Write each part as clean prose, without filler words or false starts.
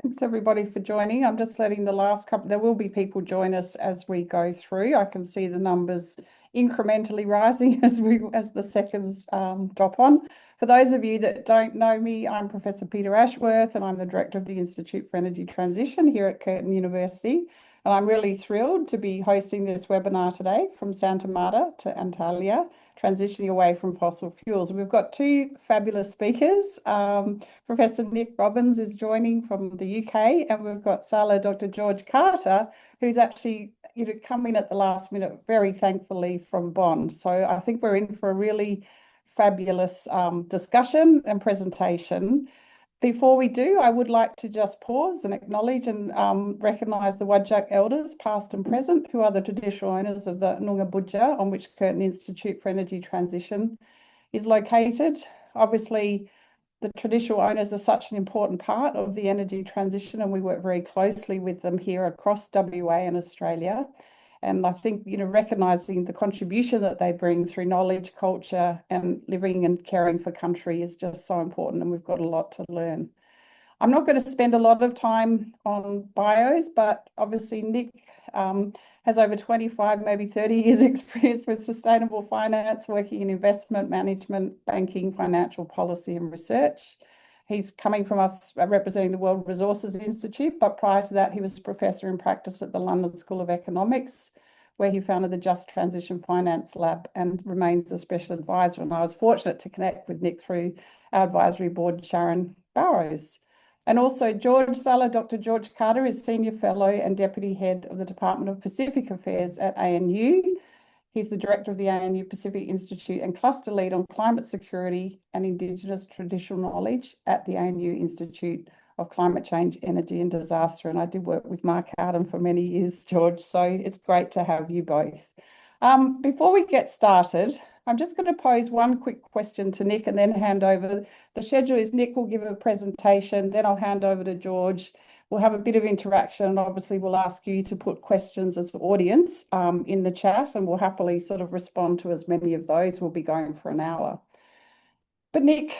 Thanks everybody for joining. I'm just letting the last couple, there will be people join us as we go through. I can see the numbers incrementally rising as the seconds drop on. For those of you that don't know me, I'm Professor Peter Ashworth and I'm the Director of the Institute for Energy Transition here at Curtin University. And I'm really thrilled to be hosting this webinar today from Santa Marta to Antalya, transitioning away from fossil fuels. We've got two fabulous speakers. Professor Nick Robbins is joining from the UK, and we've got Dr. George Carter, who's actually come in at the last minute, very thankfully from Bonn. So I think we're in for a really fabulous discussion and presentation. Before we do, I would like to just pause and acknowledge and recognise the Whadjuk elders, past and present, who are the traditional owners of the Noongar Budja, on which Curtin Institute for Energy Transition is located. Obviously, the traditional owners are such an important part of the energy transition, and we work very closely with them here across WA and Australia. And I think, recognising the contribution that they bring through knowledge, culture, and living and caring for country is just so important, and we've got a lot to learn. I'm not going to spend a lot of time on bios, but obviously Nick has over 25, maybe 30 years experience with sustainable finance, working in investment management, banking, financial policy and research. He's coming from us representing the World Resources Institute, but prior to that, he was professor in practice at the London School of Economics, where he founded the Just Transition Finance Lab and remains a special advisor. And I was fortunate to connect with Nick through our advisory board, Sharon Barrows. And also Dr. George Carter is Senior Fellow and Deputy Head of the Department of Pacific Affairs at ANU. He's the Director of the ANU Pacific Institute and Cluster Lead on Climate Security and Indigenous Traditional Knowledge at the ANU Institute of Climate Change, Energy and Disaster. And I did work with Mark Howden for many years, George, so it's great to have you both. Before we get started, I'm just going to pose one quick question to Nick and then hand over. The schedule is Nick will give a presentation, then I'll hand over to George. We'll have a bit of interaction, and obviously we'll ask you to put questions as the audience in the chat, and we'll happily sort of respond to as many of those. We'll be going for an hour. But Nick,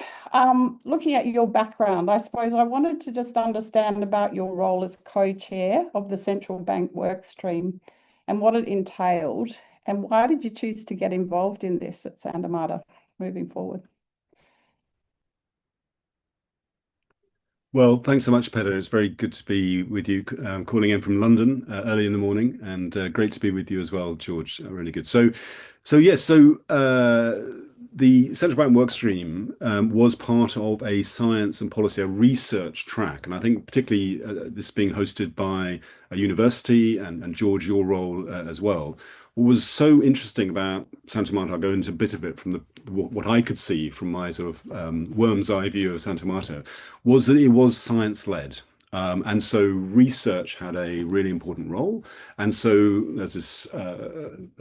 looking at your background, I suppose I wanted to just understand about your role as co-chair of the central bank workstream and what it entailed, and why did you choose to get involved in this at Santa Marta moving forward? Well, thanks so much, Peter. It's very good to be with you, calling in from London early in the morning, and great to be with you as well, George. Really good. The central bank work stream was part of a science and policy, a research track, and I think particularly this being hosted by a university and George, your role as well. What was so interesting about Santa Marta, I'll go into a bit of it from what I could see from my sort of worm's eye view of Santa Marta, was that it was science-led. And so research had a really important role. And so there's this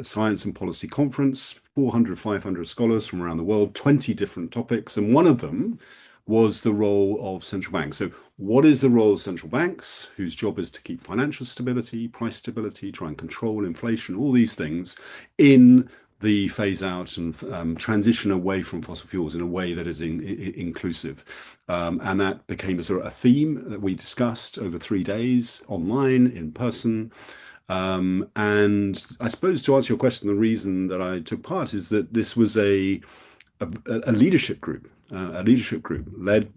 science and policy conference, 400, 500 scholars from around the world, 20 different topics. And one of them was the role of central banks. So what is the role of central banks, whose job is to keep financial stability, price stability, try and control inflation, all these things in the phase out and transition away from fossil fuels in a way that is inclusive. And that became a sort of a theme that we discussed over 3 days, online, in person. And I suppose to answer your question, the reason that I took part is that this was a leadership group, led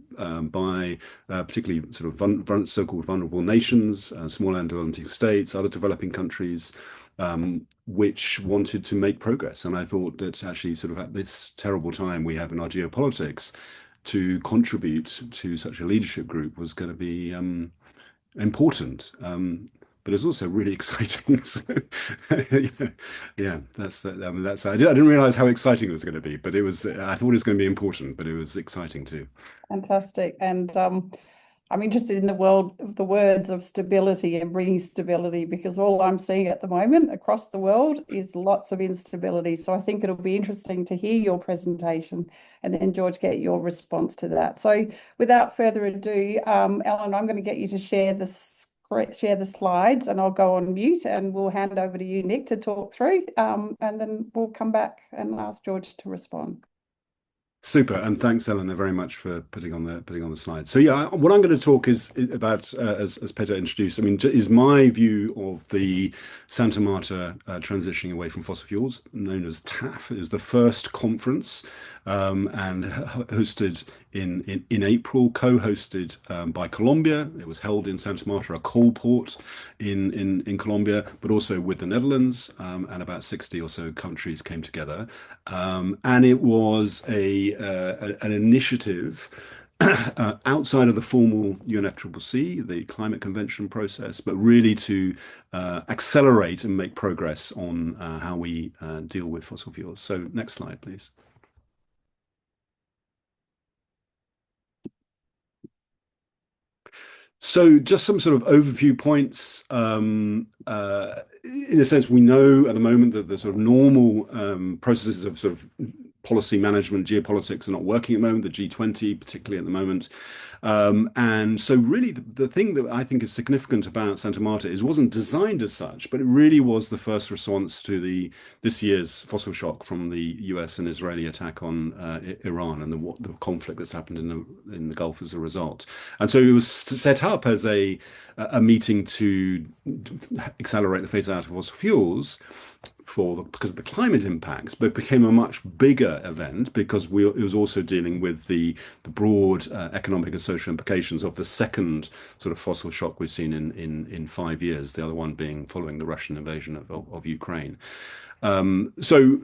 by particularly sort of so-called vulnerable nations, small and developing states, other developing countries, which wanted to make progress. And I thought that actually sort of at this terrible time we have in our geopolitics, to contribute to such a leadership group was going to be important. But it's also really exciting. So, yeah, that's that. I mean, that's I didn't realize how exciting it was going to be, but it was. I thought it was going to be important, but it was exciting too. Fantastic. And I'm interested in the words of stability and bringing stability, because all I'm seeing at the moment across the world is lots of instability. So I think it'll be interesting to hear your presentation and then George get your response to that. So without further ado, Ellen, I'm going to get you to share the slides, and I'll go on mute, and we'll hand over to you, Nick, to talk through, and then we'll come back and ask George to respond. Super, and thanks, Eleanor, very much for putting on the slide. So yeah, what I'm going to talk is about, as Peter introduced. I mean, is my view of the Santa Marta transitioning away from fossil fuels, known as TAF. It was the first conference, and hosted in April, co-hosted by Colombia. It was held in Santa Marta, a coal port in Colombia, but also with the Netherlands, and about 60 or so countries came together. And it was an initiative outside of the formal UNFCCC, the climate convention process, but really to accelerate and make progress on how we deal with fossil fuels. So next slide, please. So just some sort of overview points. In a sense, we know at the moment that the sort of normal processes of sort of policy management, geopolitics are not working at the moment, the G20 particularly at the moment. And so really the thing that I think is significant about Santa Marta is it wasn't designed as such, but it really was the first response to this year's fossil shock from the US and Israeli attack on Iran and the conflict that's happened in the Gulf as a result. And so it was set up as a meeting to accelerate the phase out of fossil fuels because of the climate impacts, but it became a much bigger event because it was also dealing with the broad economic and social implications of the second sort of fossil shock we've seen in 5 years. The other one being following the Russian invasion of Ukraine. So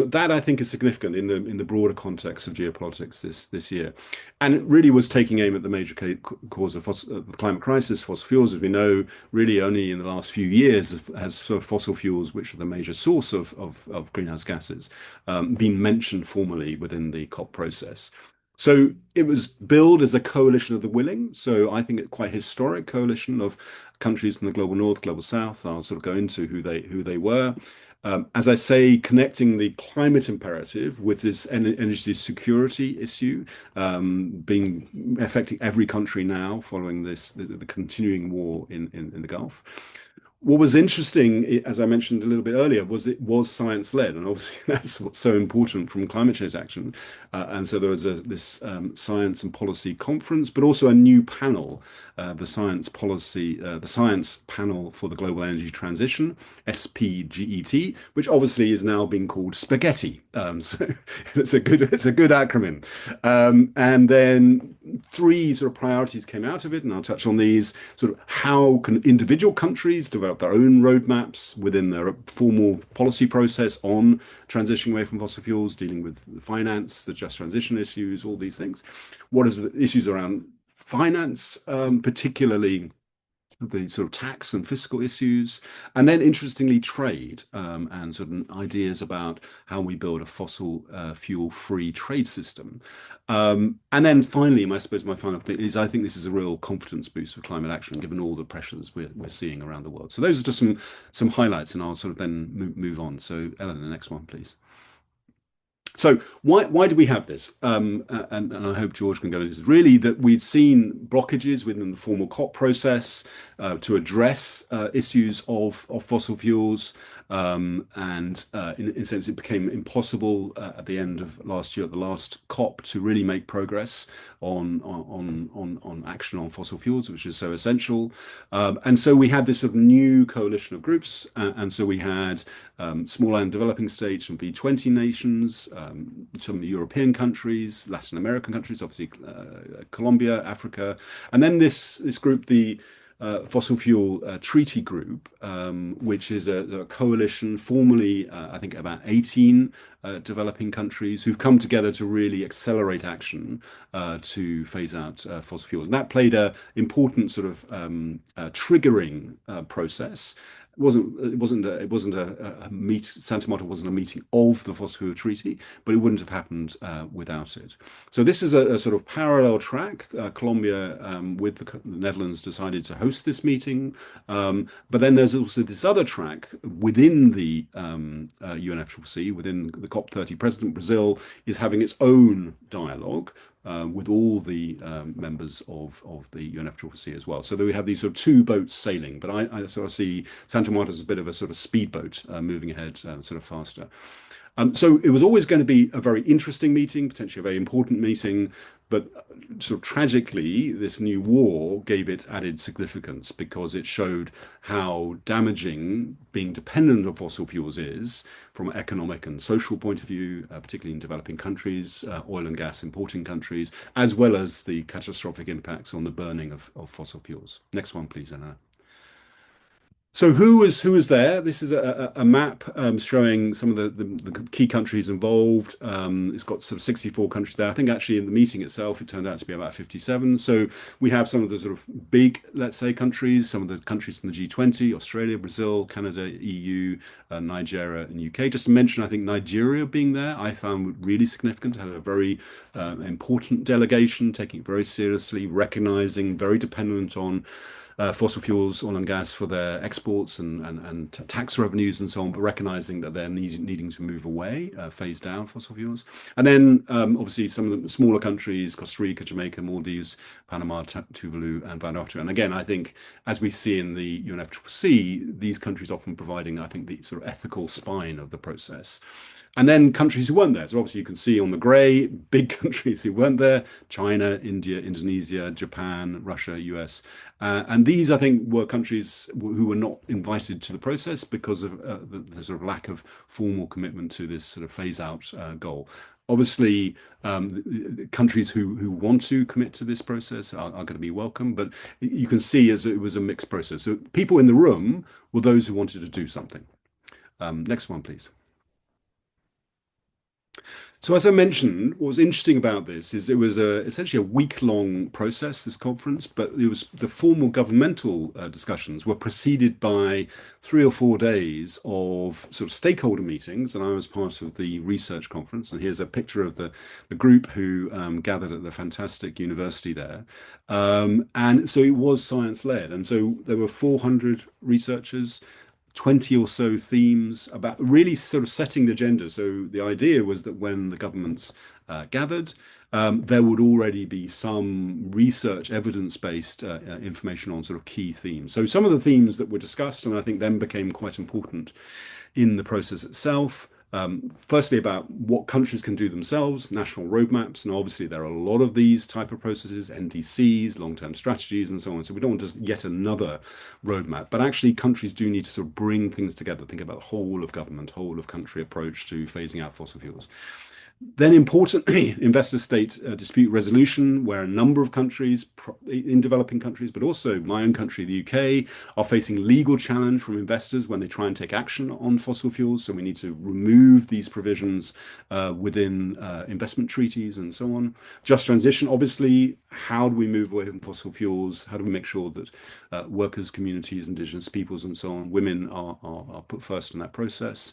that I think is significant in the broader context of geopolitics this year, and it really was taking aim at the major cause of the climate crisis, fossil fuels. As we know, really only in the last few years has sort of fossil fuels, which are the major source of greenhouse gases, been mentioned formally within the COP process. So it was billed as a coalition of the willing. So I think it's quite a historic coalition of countries from the global north, global south. I'll sort of go into who they were. As I say, connecting the climate imperative with this energy security issue, being affecting every country now following the continuing war in the Gulf. What was interesting, as I mentioned a little bit earlier, was it was science-led, and obviously that's what's so important from climate change action. And so there was this science and policy conference, but also a new panel, the science panel for the global energy transition, SPGET, which obviously is now being called spaghetti. So it's a good acronym. And then three sort of priorities came out of it, and I'll touch on these. Sort of how can individual countries develop their own roadmaps within their formal policy process on transitioning away from fossil fuels, dealing with the finance, the just transition issues, all these things. What is the issues around finance, particularly the sort of tax and fiscal issues, and then interestingly trade, and sort of ideas about how we build a fossil fuel-free trade system. And then finally, I suppose my final thing is I think this is a real confidence boost for climate action, given all the pressures we're seeing around the world. So those are just some highlights, and I'll sort of then move on. So Ellen, the next one, please. So why do we have this? And I hope George can go into this. Really, that we'd seen blockages within the formal COP process to address issues of fossil fuels, and in a sense, it became impossible at the end of last year, at the last COP, to really make progress on action on fossil fuels, which is so essential. And so we had this sort of new coalition of groups, and so we had small and developing states from V20 nations, some European countries, Latin American countries, obviously Colombia, Africa, and then this group, the Fossil Fuel Treaty Group, which is a coalition, formally, I think about 18 developing countries who've come together to really accelerate action to phase out fossil fuels. And that played an important sort of triggering process. It wasn't a meet. Santa Marta wasn't a meeting of the Fossil Fuel Treaty, but it wouldn't have happened without it. So this is a sort of parallel track. Colombia with the Netherlands decided to host this meeting, but then there's also this other track within the UNFCCC, within the COP30. President Brazil is having its own dialogue with all the members of the UNFCCC as well. So we have these sort of two boats sailing, but I sort of see Santa Marta as a bit of a sort of speedboat moving ahead sort of faster. So it was always going to be a very interesting meeting, potentially a very important meeting, but sort of tragically, this new war gave it added significance because it showed how damaging being dependent on fossil fuels is from an economic and social point of view, particularly in developing countries, oil and gas importing countries, as well as the catastrophic impacts on the burning of fossil fuels. Next one, please, Anna. So who was there? This is a map showing some of the key countries involved. It's got sort of 64 countries there. I think actually in the meeting itself, it turned out to be about 57. So we have some of the sort of big, let's say, countries, some of the countries from the G20, Australia, Brazil, Canada, EU, Nigeria, and UK. Just to mention, I think Nigeria being there, I found really significant. Had a very important delegation, taking it very seriously, recognizing, very dependent on fossil fuels, oil and gas for their exports and tax revenues and so on, but recognizing that they're needing to move away, phase down fossil fuels. And then obviously some of the smaller countries, Costa Rica, Jamaica, Maldives, Panama, Tuvalu, and Vanuatu. And again, I think as we see in the UNFCCC, these countries often providing, I think, the sort of ethical spine of the process. And then countries who weren't there. So obviously you can see on the grey, big countries who weren't there: China, India, Indonesia, Japan, Russia, US. And these, I think, were countries who were not invited to the process because of the sort of lack of formal commitment to this sort of phase out goal. Obviously, countries who want to commit to this process are going to be welcome, but you can see as it was a mixed process. So people in the room were those who wanted to do something. Next one, please. So as I mentioned, what was interesting about this is it was essentially a week-long process, this conference, but it was the formal governmental discussions were preceded by 3 or 4 days of sort of stakeholder meetings, and I was part of the research conference. And here's a picture of the group who gathered at the fantastic university there. And so it was science-led, and so there were 400 researchers, 20 or so themes about really sort of setting the agenda. So the idea was that when the governments gathered, there would already be some research, evidence-based information on sort of key themes. So some of the themes that were discussed, and I think then became quite important in the process itself. Firstly, about what countries can do themselves, national roadmaps, and obviously there are a lot of these type of processes, NDCs, long-term strategies, and so on. So we don't want just yet another roadmap, but actually countries do need to sort of bring things together, think about the whole of government, whole of country approach to phasing out fossil fuels. Then importantly, investor-state dispute resolution, where a number of countries in developing countries, but also my own country, the UK, are facing legal challenge from investors when they try and take action on fossil fuels. So we need to remove these provisions within investment treaties and so on. Just transition, obviously, how do we move away from fossil fuels? How do we make sure that workers, communities, indigenous peoples and so on, women are put first in that process?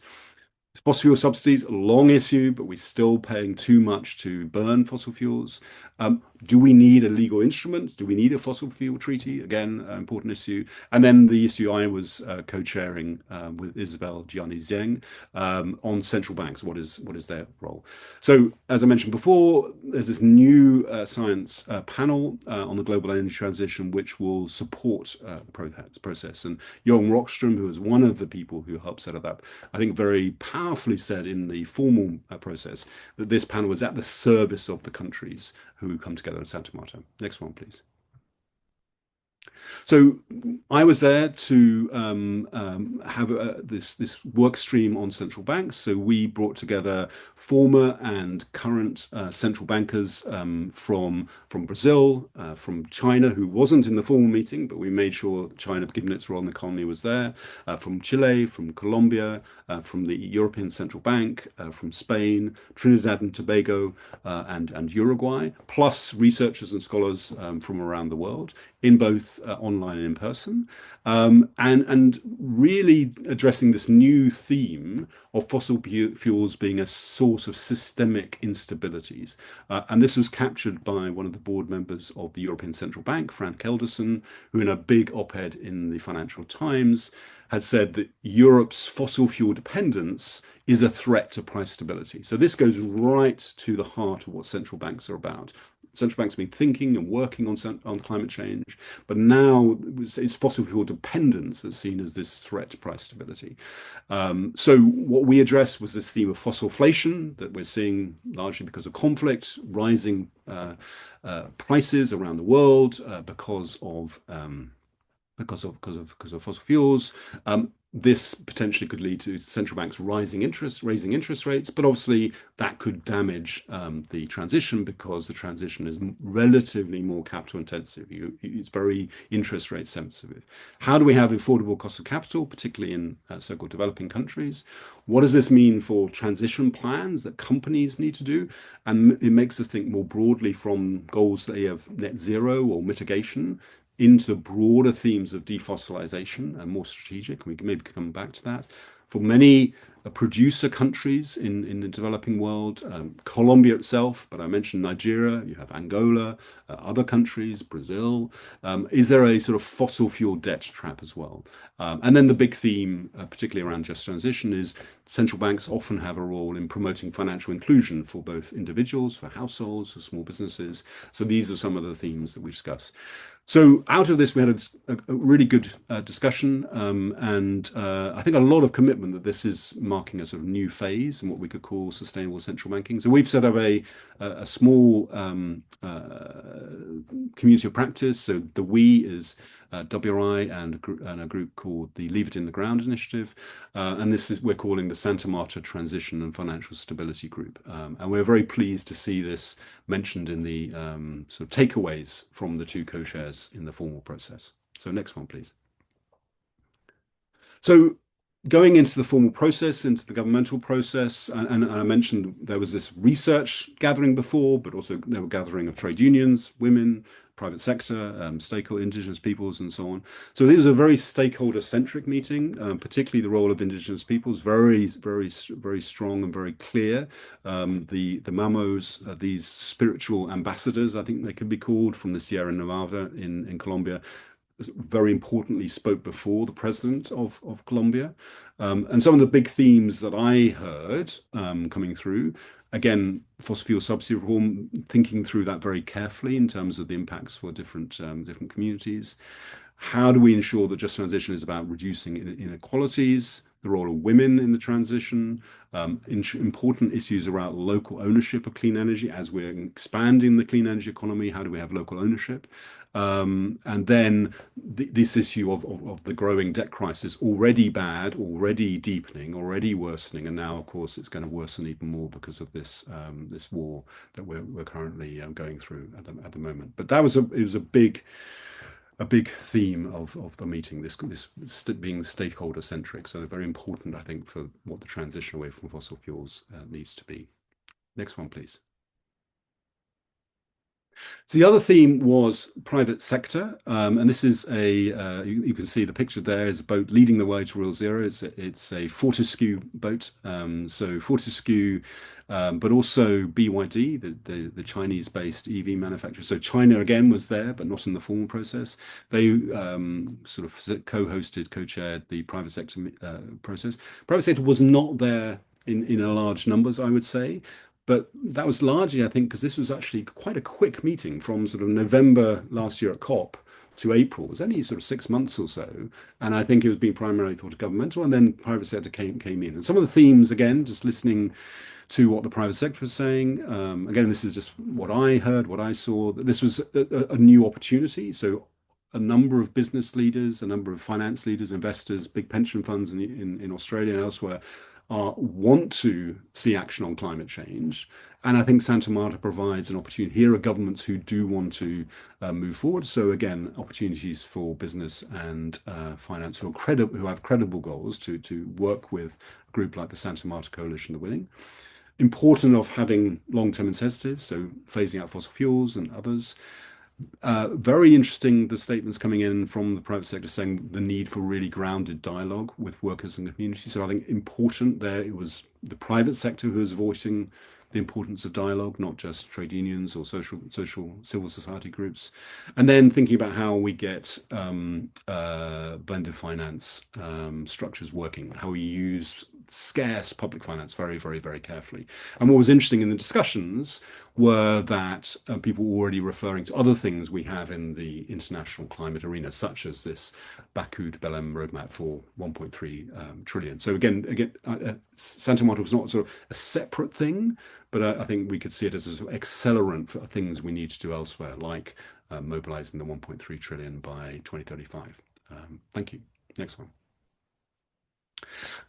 Fossil fuel subsidies, a long issue, but we're still paying too much to burn fossil fuels. Do we need a legal instrument? Do we need a fossil fuel treaty? Again, an important issue. And then the issue I was co-chairing with Isabel Gianni Zheng on central banks. What is their role? So, as I mentioned before, there's this new science panel on the global energy transition, which will support the process. And Jørgen Rockström, who was one of the people who helped set it up, I think very powerfully said in the formal process that this panel was at the service of the countries who come together in Santa Marta. Next one, please. So I was there to have this work stream on central banks. So we brought together former and current central bankers from Brazil, from China, who wasn't in the formal meeting, but we made sure China, given its role in the economy, was there, from Chile, from Colombia, from the European Central Bank, from Spain, Trinidad and Tobago, and Uruguay, plus researchers and scholars from around the world, in both online and in person, and really addressing this new theme of fossil fuels being a source of systemic instabilities. And this was captured by one of the board members of the European Central Bank, Frank Elderson, who in a big op-ed in the Financial Times had said that Europe's fossil fuel dependence is a threat to price stability. So this goes right to the heart of what central banks are about. central banks have been thinking and working on climate change, but now it's fossil fuel dependence that's seen as this threat to price stability. So what we addressed was this theme of fossilflation that we're seeing largely because of conflict, rising prices around the world because of fossil fuels. This potentially could lead to central banks raising interest rates, but obviously that could damage the transition because the transition is relatively more capital intensive. It's very interest rate sensitive. How do we have affordable cost of capital, particularly in so-called developing countries? What does this mean for transition plans that companies need to do? And it makes us think more broadly from goals that have net zero or mitigation into the broader themes of defossilization and more strategic. We can maybe come back to that. For many producer countries in the developing world, Colombia itself, but I mentioned Nigeria, you have Angola, other countries, Brazil. Is there a sort of fossil fuel debt trap as well? And then the big theme, particularly around just transition, is central banks often have a role in promoting financial inclusion for both individuals, for households, for small businesses. So these are some of the themes that we discuss. So out of this, we had a really good discussion, and I think a lot of commitment that this is marking a sort of new phase in what we could call sustainable central banking. So we've set up a small community of practice. So the we is WRI and a group called the Leave It in the Ground Initiative. And we're calling the Santa Marta Transition and Financial Stability Group. And we're very pleased to see this mentioned in the sort of takeaways from the two co-chairs in the formal process. So next one, please. So going into the formal process, into the governmental process, and I mentioned there was this research gathering before, but also there were gathering of trade unions, women, private sector, stakeholder, indigenous peoples, and so on. So it was a very stakeholder-centric meeting, particularly the role of indigenous peoples, very, very, very strong and very clear. The Mamos, these spiritual ambassadors, I think they could be called, from the Sierra Nevada in Colombia, very importantly spoke before the president of Colombia. And some of the big themes that I heard coming through, again, fossil fuel subsidy reform, thinking through that very carefully in terms of the impacts for different communities. How do we ensure that just transition is about reducing inequalities, the role of women in the transition, important issues around local ownership of clean energy as we're expanding the clean energy economy? How do we have local ownership? And then this issue of the growing debt crisis, already bad, already deepening, already worsening, and now, of course, it's going to worsen even more because of this war that we're currently going through at the moment. But it was a big theme of the meeting, this being stakeholder centric. So very important, I think, for what the transition away from fossil fuels needs to be. Next one, please. So the other theme was private sector, and this is you can see the picture there is a boat leading the way to real zero. It's a Fortescue boat, so Fortescue, but also BYD, the Chinese-based EV manufacturer. So China again was there, but not in the formal process. They sort of co-hosted, co-chaired the private sector process. Private sector was not there in a large numbers, I would say. But that was largely, I think, because this was actually quite a quick meeting from sort of November last year at COP to April. It was only sort of 6 months or so. And I think it was being primarily thought of governmental, and then private sector came in. And some of the themes, again, just listening to what the private sector was saying. Again, this is just what I heard, what I saw. This was a new opportunity. So a number of business leaders, a number of finance leaders, investors, big pension funds in Australia and elsewhere want to see action on climate change. And I think Santa Marta provides an opportunity. Here are governments who do want to move forward. So again, opportunities for business and finance who have credible goals to work with a group like the Santa Marta Coalition, the Winning. Important of having long-term incentives, so phasing out fossil fuels and others. Very interesting, the statements coming in from the private sector saying the need for really grounded dialogue with workers and the community. So I think important there, it was the private sector who was voicing the importance of dialogue, not just trade unions or civil society groups. And then thinking about how we get blended finance structures working, how we use scarce public finance very, very, very carefully. And what was interesting in the discussions were that people were already referring to other things we have in the international climate arena, such as this Baku to Belém roadmap for 1.3 trillion. So again, Santa Marta was not sort of a separate thing, but I think we could see it as a sort of accelerant for things we need to do elsewhere, like mobilizing the 1.3 trillion by 2035. Thank you. Next one.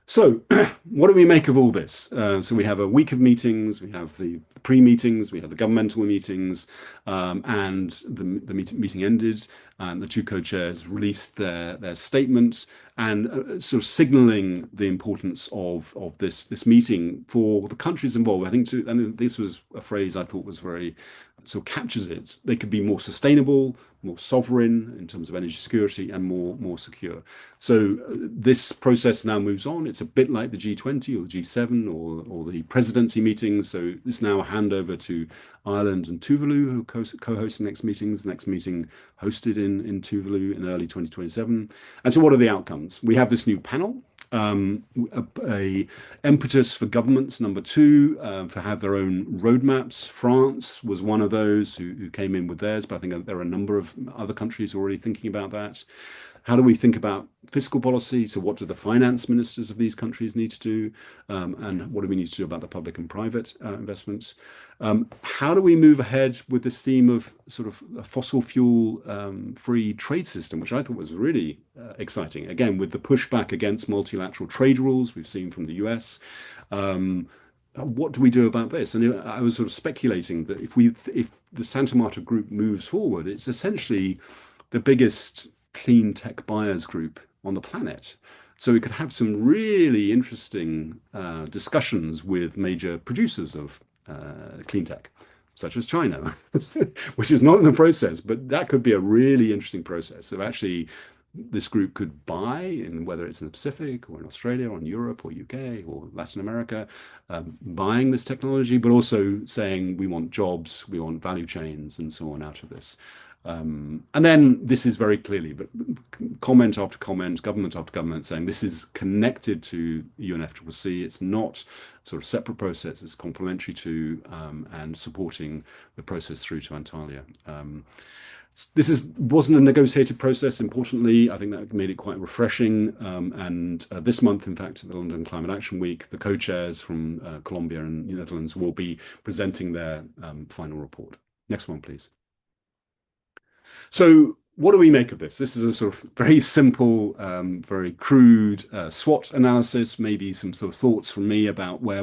So, what do we make of all this? So we have a week of meetings, we have the pre-meetings, we have the governmental meetings, and the meeting ended, and the two co-chairs released their statements, and sort of signalling the importance of this meeting for the countries involved. I think, and this was a phrase I thought was very sort of captures it. They could be more sustainable, more sovereign in terms of energy security, and more secure. So this process now moves on. It's a bit like the G20 or the G7 or the presidency meetings. So it's now a handover to Ireland and Tuvalu, who co-host the next meetings. The next meeting hosted in Tuvalu in early 2027. And so what are the outcomes? We have this new panel. A impetus for governments, number two, for have their own roadmaps. France was one of those who came in with theirs, but I think there are a number of other countries already thinking about that. How do we think about fiscal policy? So what do the finance ministers of these countries need to do? And what do we need to do about the public and private investments? How do we move ahead with this theme of sort of a fossil fuel free trade system, which I thought was really exciting. Again, with the pushback against multilateral trade rules we've seen from the US. What do we do about this? And I was sort of speculating that if the Santa Marta group moves forward, it's essentially the biggest clean tech buyers group on the planet. So we could have some really interesting discussions with major producers of clean tech, such as China, which is not in the process, but that could be a really interesting process. So actually, this group could buy, in whether it's in the Pacific or in Australia or in Europe or UK or Latin America, buying this technology, but also saying we want jobs, we want value chains, and so on out of this. And then this is very clearly, but comment after comment, government after government saying this is connected to UNFCCC. It's not sort of separate process. It's complementary to and supporting the process through to Antalya. This wasn't a negotiated process. Importantly, I think that made it quite refreshing. And this month, in fact, at the London Climate Action Week, the co-chairs from Colombia and the Netherlands will be presenting their final report. Next one, please. So what do we make of this? This is a sort of very simple, very crude SWOT analysis, maybe some sort of thoughts from me about where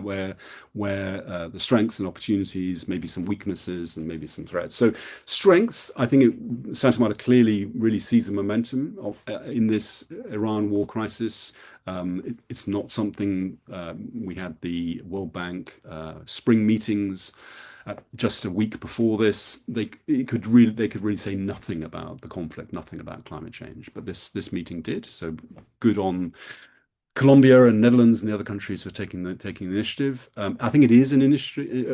the strengths and opportunities, maybe some weaknesses and maybe some threats. So strengths, I think Santa Marta clearly really sees the momentum of, in this Iran war crisis. It's not something we had the World Bank spring meetings just a week before this. They could really say nothing about the conflict, nothing about climate change, but this meeting did. So good on Colombia and Netherlands and the other countries for taking the initiative. I think it is a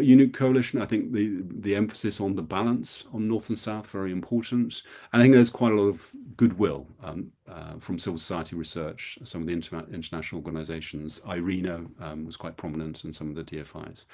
unique coalition. I think the emphasis on the balance on North and South very important. I think there's quite a lot of goodwill from civil society research, some of the international organizations. IRENA was quite prominent in some of the DFIs.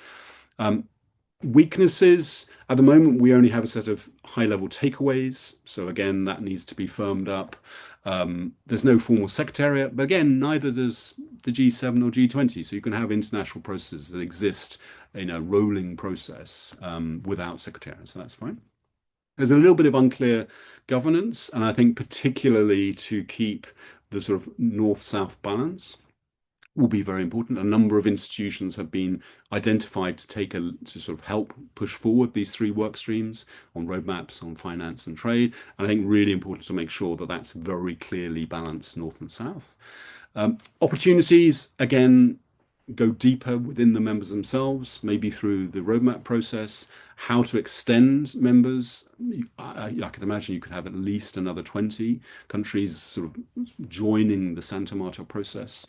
Weaknesses, at the moment, we only have a set of high-level takeaways. So again, that needs to be firmed up. There's no formal secretariat, but again, neither does the G7 or G20. So you can have international processes that exist in a rolling process without secretariat. So that's fine. There's a little bit of unclear governance, and I think particularly to keep the sort of north-south balance will be very important. A number of institutions have been identified to sort of help push forward these three work streams on roadmaps, on finance and trade. And I think really important to make sure that that's very clearly balanced north and south. Opportunities, again, go deeper within the members themselves, maybe through the roadmap process, how to extend members. I can imagine you could have at least another 20 countries sort of joining the Santa Marta process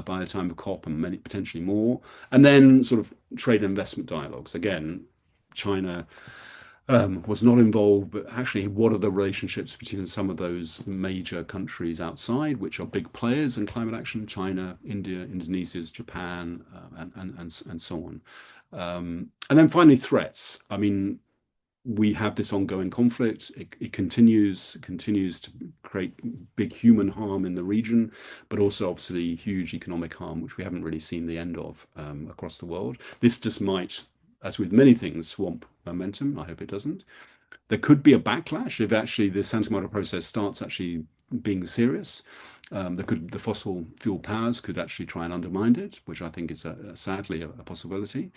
by the time of COP, and potentially more. And then sort of trade and investment dialogues. Again, China was not involved, but actually, what are the relationships between some of those major countries outside, which are big players in climate action? China, India, Indonesia, Japan, and so on. And then finally, threats. I mean, we have this ongoing conflict. It continues to create big human harm in the region, but also obviously huge economic harm, which we haven't really seen the end of across the world. This just might, as with many things, swamp momentum. I hope it doesn't. There could be a backlash if actually the Santa Marta process starts actually being serious. The fossil fuel powers could actually try and undermine it, which I think is sadly a possibility.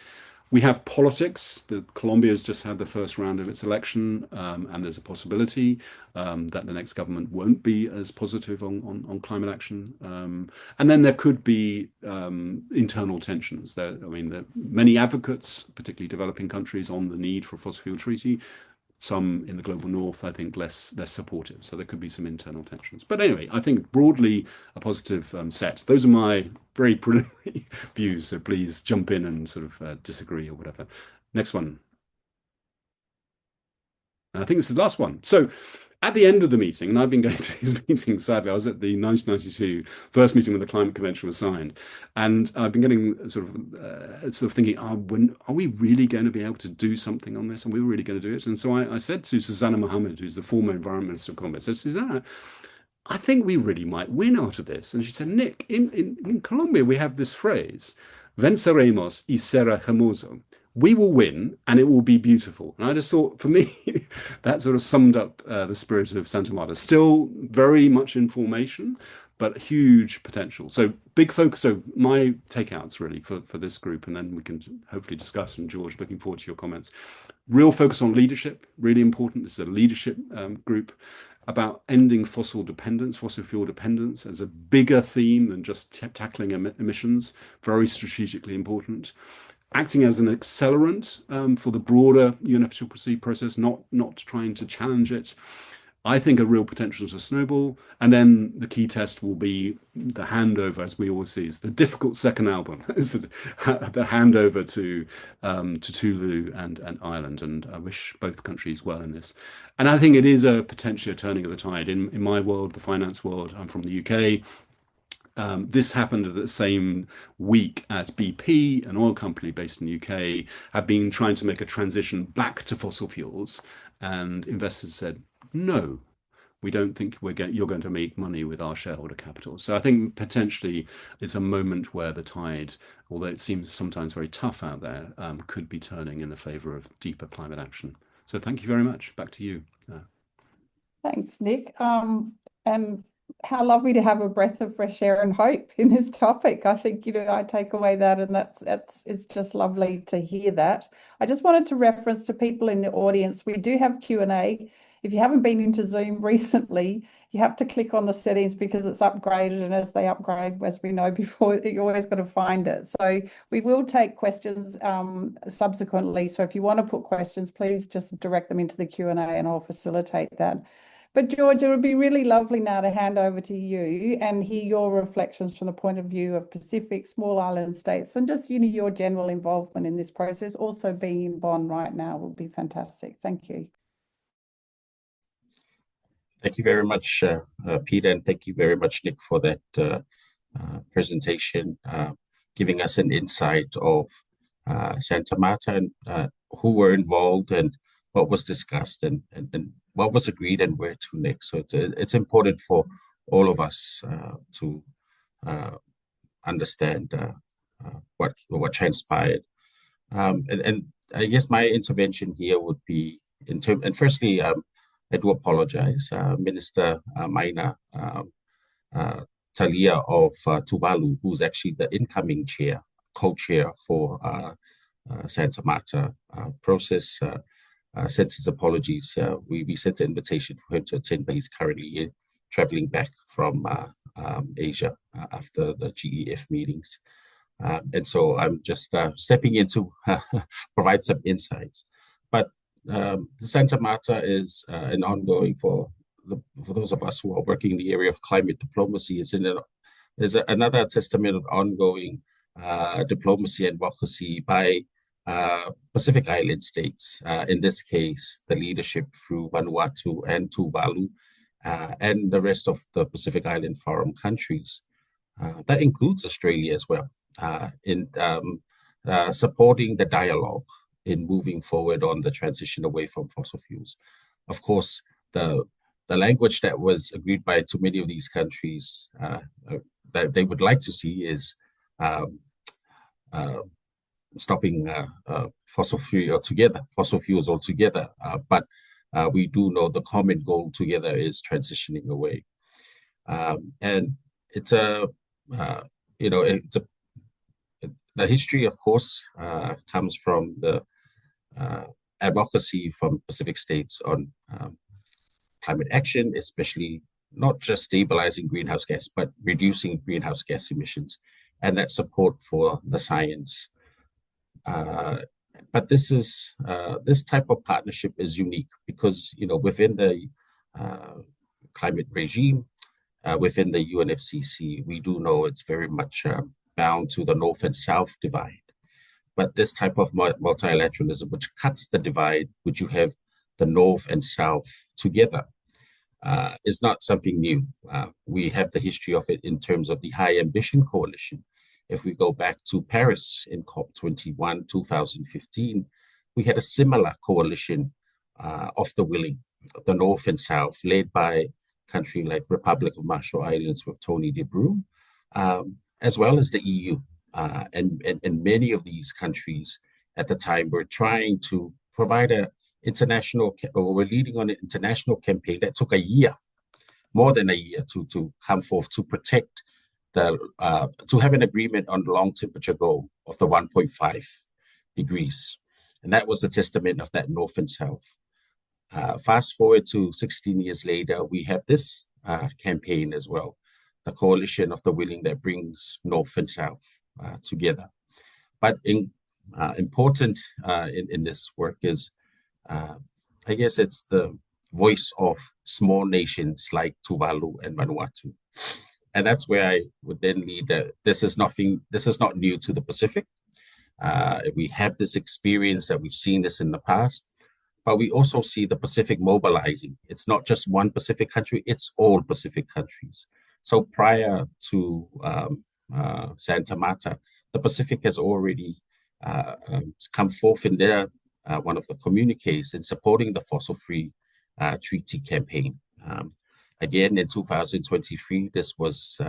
We have politics. Colombia has just had the first round of its election, and there's a possibility that the next government won't be as positive on climate action. And then there could be internal tensions. I mean, there are many advocates, particularly developing countries, on the need for a fossil fuel treaty. Some in the global north, I think, less supportive. So there could be some internal tensions. But anyway, I think broadly a positive set. Those are my very preliminary views. So please jump in and sort of disagree or whatever. Next one. And I think this is the last one. So at the end of the meeting, and I've been going to these meetings, sadly, I was at the 1992 first meeting when the Climate Convention was signed. And I've been getting sort of thinking, are we really going to be able to do something on this? And we were really going to do it. And so I said to Susanna Mohammed, who's the former Environment Minister of Colombia, I said, Susanna, I think we really might win out of this. And she said, Nick, in Colombia, we have this phrase, venceremos y será hermoso. We will win and it will be beautiful. And I just thought, for me, that sort of summed up the spirit of Santa Marta. Still very much in formation, but huge potential. So big focus. So my takeouts really for this group, and then we can hopefully discuss. And George, looking forward to your comments. Real focus on leadership, really important. This is a leadership group about ending fossil fuel dependence as a bigger theme than just tackling emissions, very strategically important. Acting as an accelerant for the broader UNFCCC process, not trying to challenge it. I think a real potential to snowball. And then the key test will be the handover, as we always see, is the difficult second album, is the handover to Tuvalu and Ireland. And I wish both countries well in this. And I think it is a potentially a turning of the tide. In my world, the finance world, I'm from the UK. This happened at the same week as BP, an oil company based in the UK, had been trying to make a transition back to fossil fuels, and investors said, no, we don't think you're going to make money with our shareholder capital. So I think potentially it's a moment where the tide, although it seems sometimes very tough out there, could be turning in the favor of deeper climate action. So thank you very much. Back to you. Thanks, Nick. And how lovely to have a breath of fresh air and hope in this topic. I think, I take away that, and it's just lovely to hear that. I just wanted to reference to people in the audience. We do have Q&A. If you haven't been into Zoom recently, you have to click on the settings because it's upgraded, and as they upgrade, as we know before, you always got to find it. So we will take questions subsequently. So if you want to put questions, please just direct them into the Q&A and I'll facilitate that. But George, it would be really lovely now to hand over to you and hear your reflections from the point of view of Pacific, small island states, and just your general involvement in this process. Also being in Bonn right now would be fantastic. Thank you. Thank you very much, Peter, and thank you very much, Nick, for that presentation, giving us an insight of Santa Marta and who were involved and what was discussed and what was agreed and where to next. So it's important for all of us to understand what transpired. And I guess my intervention here would be and firstly, I do apologize, Minister Maina Talia of Tuvalu, who's actually the incoming co-chair for Santa Marta process, sent his apologies. We sent an invitation for him to attend, but he's currently traveling back from Asia after the GEF meetings. And so I'm just stepping in to provide some insights. But the Santa Marta is an ongoing for those of us who are working in the area of climate diplomacy. Is another testament of ongoing diplomacy and advocacy by Pacific Island states, in this case, the leadership through Vanuatu and Tuvalu, and the rest of the Pacific Island Forum countries. That includes Australia as well, in supporting the dialogue in moving forward on the transition away from fossil fuels. Of course, the language that was agreed by too many of these countries that they would like to see is stopping fossil fuels altogether. But we do know the common goal together is transitioning away. And it's the history, of course, comes from the advocacy from Pacific states on climate action, especially not just stabilizing greenhouse gas, but reducing greenhouse gas emissions, and that support for the science. But this type of partnership is unique because, within the climate regime, within the UNFCCC, we do know it's very much bound to the North and South divide. But this type of multilateralism, which cuts the divide, which you have the North and South together, is not something new. We have the history of it in terms of the High Ambition Coalition. If we go back to Paris in COP21, 2015, we had a similar coalition of the willing, the North and South, led by a country like Republic of Marshall Islands with Tony de Bruyn, as well as the EU. And many of these countries at the time were trying to provide were leading on an international campaign that took a year, more than a year, to come forth to protect to have an agreement on the long temperature goal of the 1.5 degrees. And that was the testament of that North and South. Fast forward to 16 years later, we have this campaign as well, the coalition of the willing that brings North and South together. But important in this work is, I guess it's the voice of small nations like Tuvalu and Vanuatu. And that's where I would then lead that this is not new to the Pacific. We have this experience that we've seen this in the past, but we also see the Pacific mobilizing. It's not just one Pacific country, it's all Pacific countries. So prior to Santa Marta, the Pacific has already come forth in their one of the communiques in supporting the fossil-free treaty campaign. Again, in 2023, this was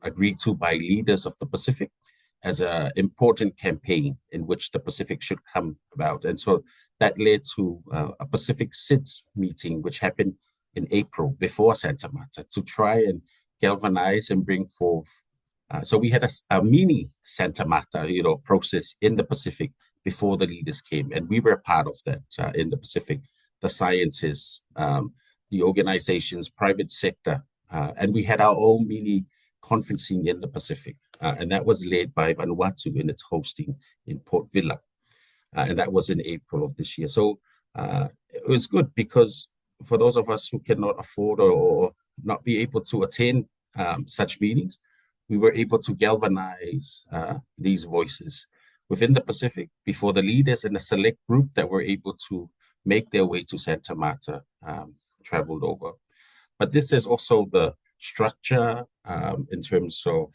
agreed to by leaders of the Pacific as an important campaign in which the Pacific should come about. And so that led to a Pacific SIDS meeting, which happened in April before Santa Marta, to try and galvanize and bring forth. So we had a mini Santa Marta, process in the Pacific before the leaders came. And we were part of that in the Pacific. The scientists, the organizations, private sector, and we had our own mini conferencing in the Pacific, and that was led by Vanuatu in its hosting in Port Vila, and that was in April of this year. So it was good because for those of us who cannot afford or not be able to attend such meetings, we were able to galvanize these voices within the Pacific before the leaders and a select group that were able to make their way to Santa Marta traveled over. But this is also the structure in terms of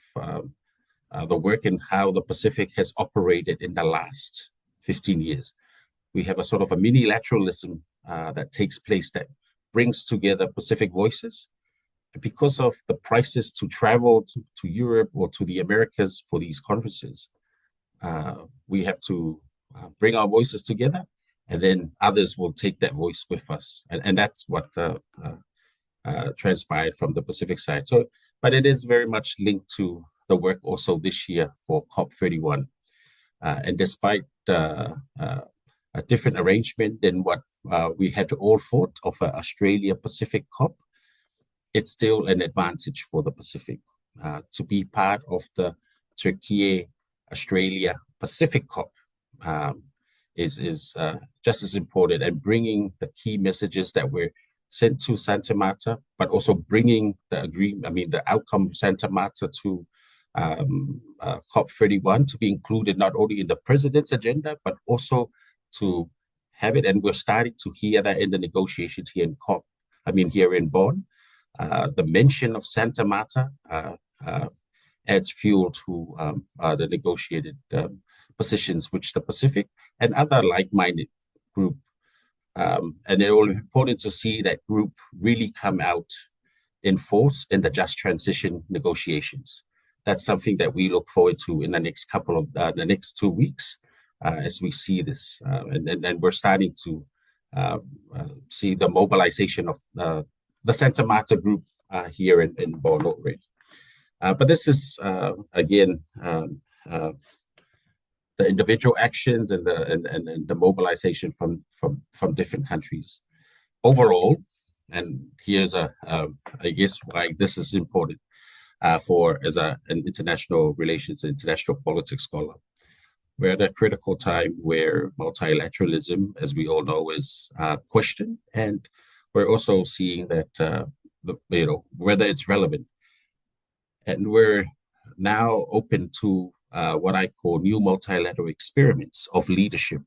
the work and how the Pacific has operated in the last 15 years. We have a sort of a mini-lateralism that takes place that brings together Pacific voices. Because of the prices to travel to Europe or to the Americas for these conferences, we have to bring our voices together, and then others will take that voice with us. And that's what transpired from the Pacific side. So, but it is very much linked to the work also this year for COP31. And despite a different arrangement than what we had all thought of an Australia-Pacific COP, it's still an advantage for the Pacific to be part of the Türkiye Australia Pacific COP is just as important, and bringing the key messages that were sent to Santa Marta, but also bringing the outcome of Santa Marta to COP31 to be included not only in the president's agenda, but also to have it. And we're starting to hear that in the negotiations here here in Bonn. The mention of Santa Marta adds fuel to the negotiated positions which the Pacific and other like-minded group. And it will be important to see that group really come out in force in the just transition negotiations. That's something that we look forward to in the next the next 2 weeks as we see this. And we're starting to see the mobilization of the Santa Marta group here in Bonn already. But this is, again, the individual actions and the mobilization from different countries. Overall, and here's I guess why this is important as an international relations and international politics scholar. We're at a critical time where multilateralism, as we all know, is questioned, and we're also seeing that whether it's relevant. And we're now open to what I call new multilateral experiments of leadership,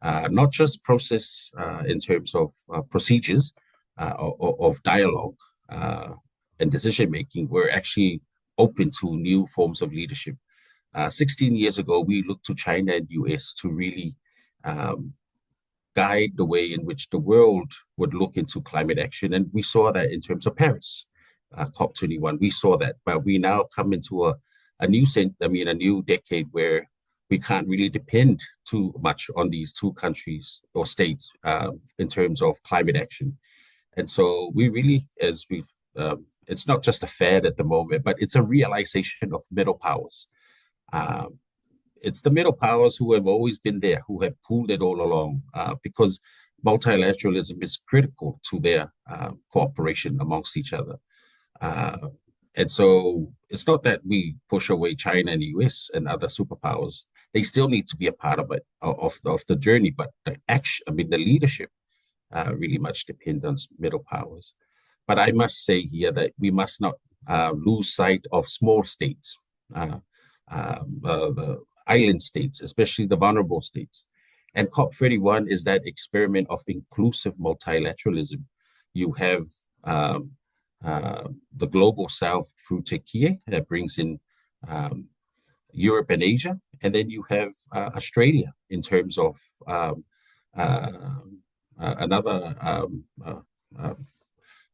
not just process in terms of procedures of dialogue and decision making. We're actually open to new forms of leadership. 16 years ago, we looked to China and US to really guide the way in which the world would look into climate action. And we saw that in terms of Paris, COP21, we saw that. But we now come into a new decade where we can't really depend too much on these two countries or states in terms of climate action. And so we really, it's not just a fad at the moment, but it's a realization of middle powers. It's the middle powers who have always been there, who have pulled it all along, because multilateralism is critical to their cooperation amongst each other. And so it's not that we push away China and the US and other superpowers. They still need to be a part of it, of the journey, but the leadership really much depends on middle powers. But I must say here that we must not lose sight of small states, the island states, especially the vulnerable states. And COP31 is that experiment of inclusive multilateralism. You have the global south through Türkiye that brings in Europe and Asia. And then you have Australia in terms of another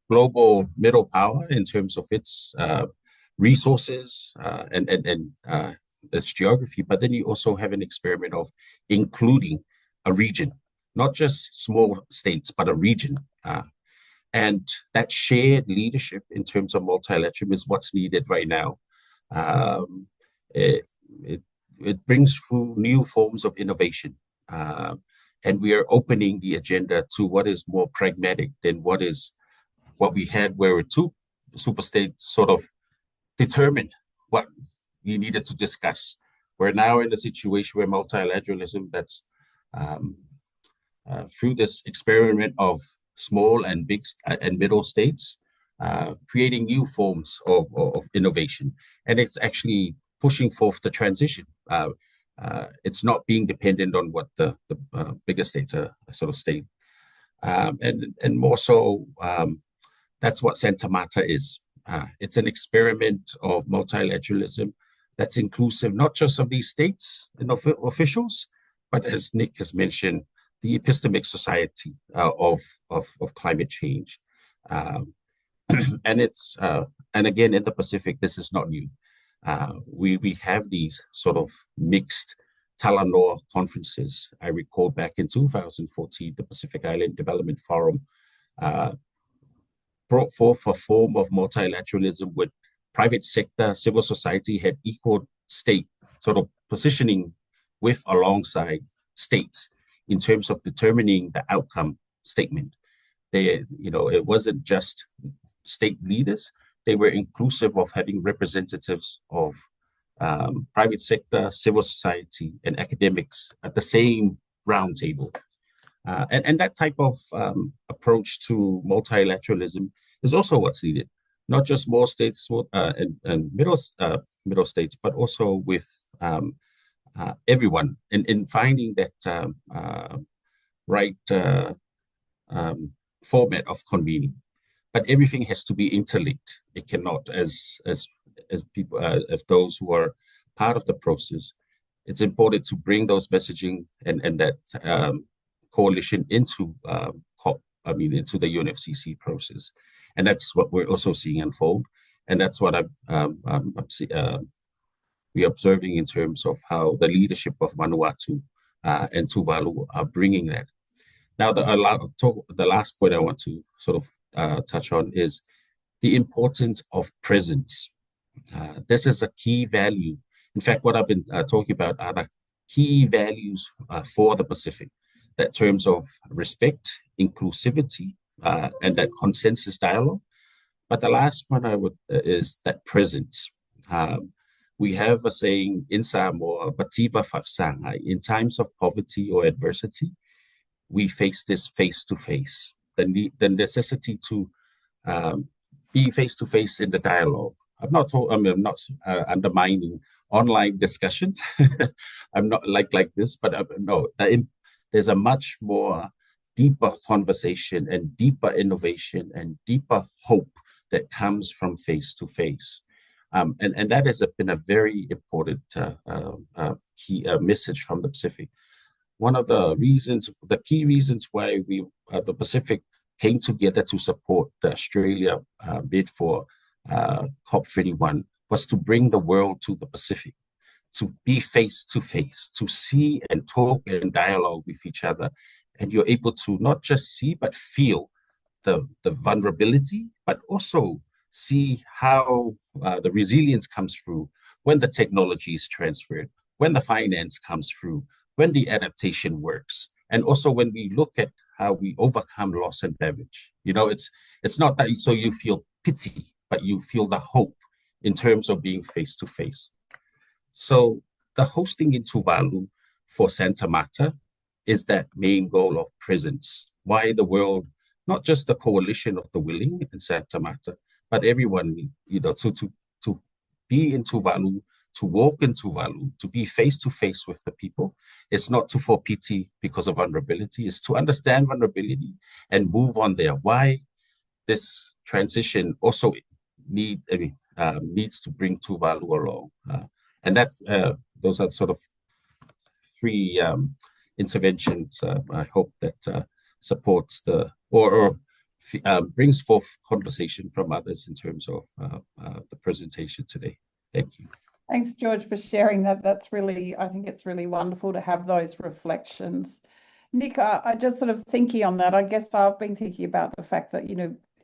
global middle power in terms of its resources and its geography. But then you also have an experiment of including a region, not just small states, but a region. And that shared leadership in terms of multilateralism is what's needed right now. It brings through new forms of innovation. And we are opening the agenda to what is more pragmatic than what we had, where two superstates sort of determined what we needed to discuss. We're now in a situation where multilateralism, that's through this experiment of small and big and middle states, creating new forms of innovation. And it's actually pushing forth the transition. It's not being dependent on what the bigger states are sort of saying. And more so, that's what Santa Marta is. It's an experiment of multilateralism that's inclusive, not just of these states and officials, but as Nick has mentioned, the epistemic society of climate change. And it's and again, in the Pacific, this is not new. We have these sort of mixed Talanoa conferences. I recall back in 2014, the Pacific Island Development Forum brought forth a form of multilateralism with private sector, civil society had equal state sort of positioning with alongside states in terms of determining the outcome statement. It wasn't just state leaders. They were inclusive of having representatives of private sector, civil society, and academics at the same round table. And that type of approach to multilateralism is also what's needed. not just small states and middle states, but also with everyone in finding that right format of convening. But everything has to be interlinked. It cannot, as people, if those who are part of the process, it's important to bring those messaging and that coalition into into the UNFCCC process, and that's what we're also seeing unfold, and that's what we're observing in terms of how the leadership of Vanuatu and Tuvalu are bringing that. Now, the last point I want to sort of touch on is the importance of presence. This is a key value. In fact, what I've been talking about are the key values for the Pacific, that terms of respect, inclusivity, and that consensus dialogue. But the last one I would is that presence. We have a saying in Samoa, "Bativa Fafsanga," in times of poverty or adversity, we face this face to face. The necessity to be face to face in the dialogue. I'm not undermining online discussions. I'm not like this, but no, there's a much more deeper conversation and deeper innovation and deeper hope that comes from face to face. And that has been a very important key message from the Pacific. One of the key reasons why the Pacific came together to support the Australia bid for COP31 was to bring the world to the Pacific, to be face to face, to see and talk and dialogue with each other. And you're able to not just see, but feel the vulnerability, but also see how the resilience comes through when the technology is transferred, when the finance comes through, when the adaptation works, and also when we look at how we overcome loss and damage. It's not that so you feel pity, but you feel the hope in terms of being face to face. So the hosting in Tuvalu for Santa Marta is that main goal of presence. Why the world, not just the coalition of the willing in Santa Marta, but everyone, to be in Tuvalu, to walk in Tuvalu, to be face to face with the people. It's not to for pity because of vulnerability. It's to understand vulnerability and move on there. Why this transition also needs to bring Tuvalu along, and that's those are sort of three interventions. I hope that supports or brings forth conversation from others in terms of the presentation today. Thank you. Thanks, George, for sharing that. I think it's really wonderful to have those reflections. Nick, I just sort of thinking on that, I guess I've been thinking about the fact that,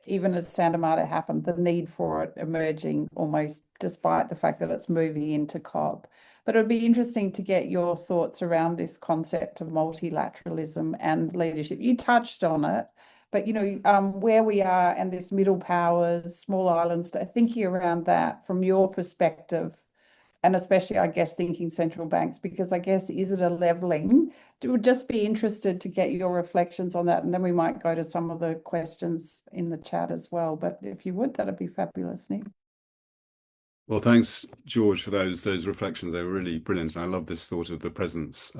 even as Santa Marta happened, the need for it emerging almost despite the fact that it's moving into COP. But it would be interesting to get your thoughts around this concept of multilateralism and leadership. You touched on it, but, where we are and this middle powers, small islands, thinking around that from your perspective, and especially, I guess, thinking central banks, because I guess, is it a levelling? Would just be interested to get your reflections on that, and then we might go to some of the questions in the chat as well. But if you would, that'd be fabulous, Nick. Well, thanks, George, for those reflections. They were really brilliant. And I love this thought of the presence.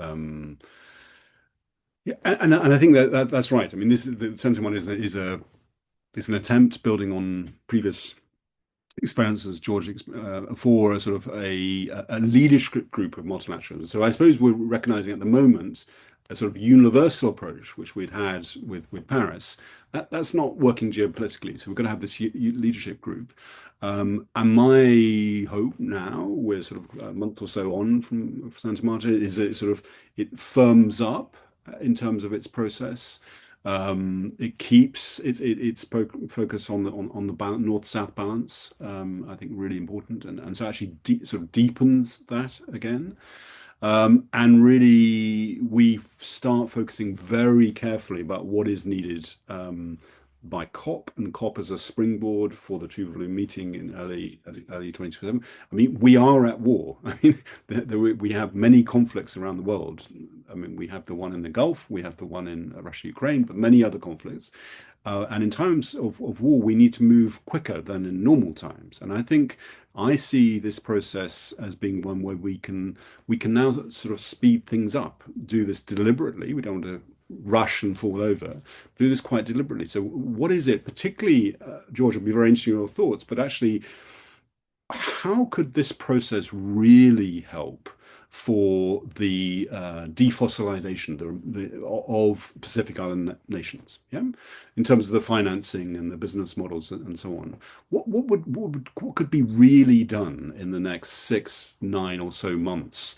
Yeah, and I think that's right. I mean, the Centre one is an attempt building on previous experiences, George, for a sort of a leadership group of multilateralism. So I suppose we're recognizing at the moment a sort of universal approach, which we'd had with Paris. That's not working geopolitically. So we're going to have this leadership group. And my hope now, we're sort of a month or so on from Santa Marta, is that it firms up in terms of its process. It keeps its focus on the north-south balance. I think really important, and so actually sort of deepens that again. And really, we start focusing very carefully about what is needed by COP, and COP as a springboard for the Tuvalu meeting in early 2027. I mean, we are at war. I mean, we have many conflicts around the world, I mean, we have the one in the Gulf, we have the one in Russia, Ukraine, but many other conflicts. And in times of war, we need to move quicker than in normal times. And I think I see this process as being one where we can now sort of speed things up, do this deliberately. We don't want to rush and fall over, do this quite deliberately. So what is it, particularly, George, it'll be very interesting your thoughts, but actually, how could this process really help for the defossilization of Pacific Island nations? Yeah, in terms of the financing and the business models and so on. What could be really done in the next 6, 9 or so months?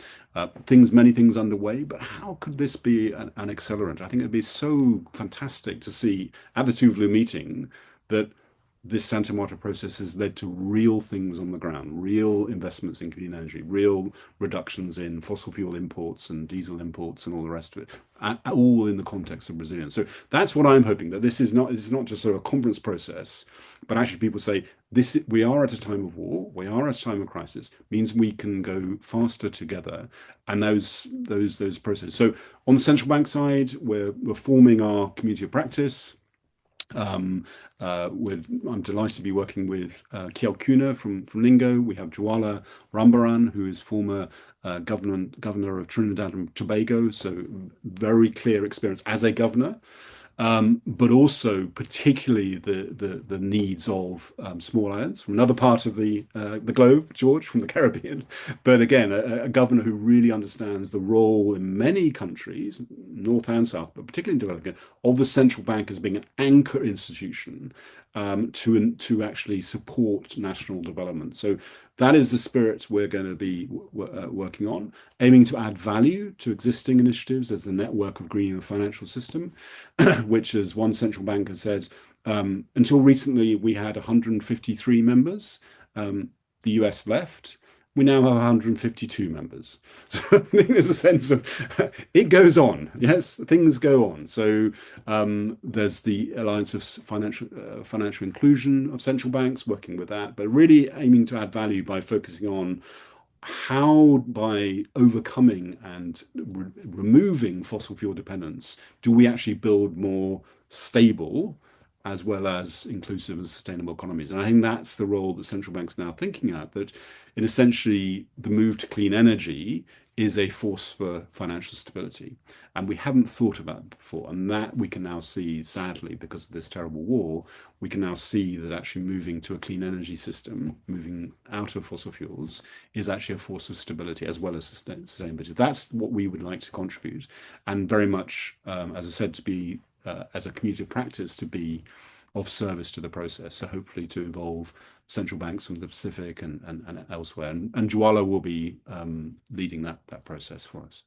Many things underway, but how could this be an accelerant? I think it'd be so fantastic to see at the Tuvalu meeting that this Santa Marta process has led to real things on the ground, real investments in clean energy, real reductions in fossil fuel imports and diesel imports and all the rest of it, all in the context of resilience. So that's what I'm hoping, that this is not just sort of a conference process, but actually people say, we are at a time of war, we are at a time of crisis, means we can go faster together, and those processes. So on the central bank side, we're forming our community of practice. I'm delighted to be working with Kiel Kuna from Lingo. We have Juala Rambaran, who is former governor of Trinidad and Tobago, so very clear experience as a governor. But also particularly the needs of small islands from another part of the globe, George, from the Caribbean. But again, a governor who really understands the role in many countries, North and South, but particularly in developing, of the central bank as being an anchor institution to actually support national development. So that is the spirit we're going to be working on, aiming to add value to existing initiatives as the network of greening the financial system, which, as one central bank has said, until recently we had 153 members. The US left. We now have 152 members. So I think there's a sense of it goes on. Yes, things go on. So there's the Alliance of Financial Inclusion of Central Banks, working with that, but really aiming to add value by focusing on how, by overcoming and removing fossil fuel dependence, do we actually build more stable as well as inclusive and sustainable economies. And I think that's the role that central banks are now thinking at, that in essentially the move to clean energy is a force for financial stability. And we haven't thought about it before. And that we can now see, sadly, because of this terrible war, we can now see that actually moving to a clean energy system, moving out of fossil fuels, is actually a force of stability as well as sustainability. That's what we would like to contribute. And very much, as I said, to be as a community of practice, to be of service to the process. So hopefully to involve central banks from the Pacific and elsewhere. And Juala will be leading that process for us.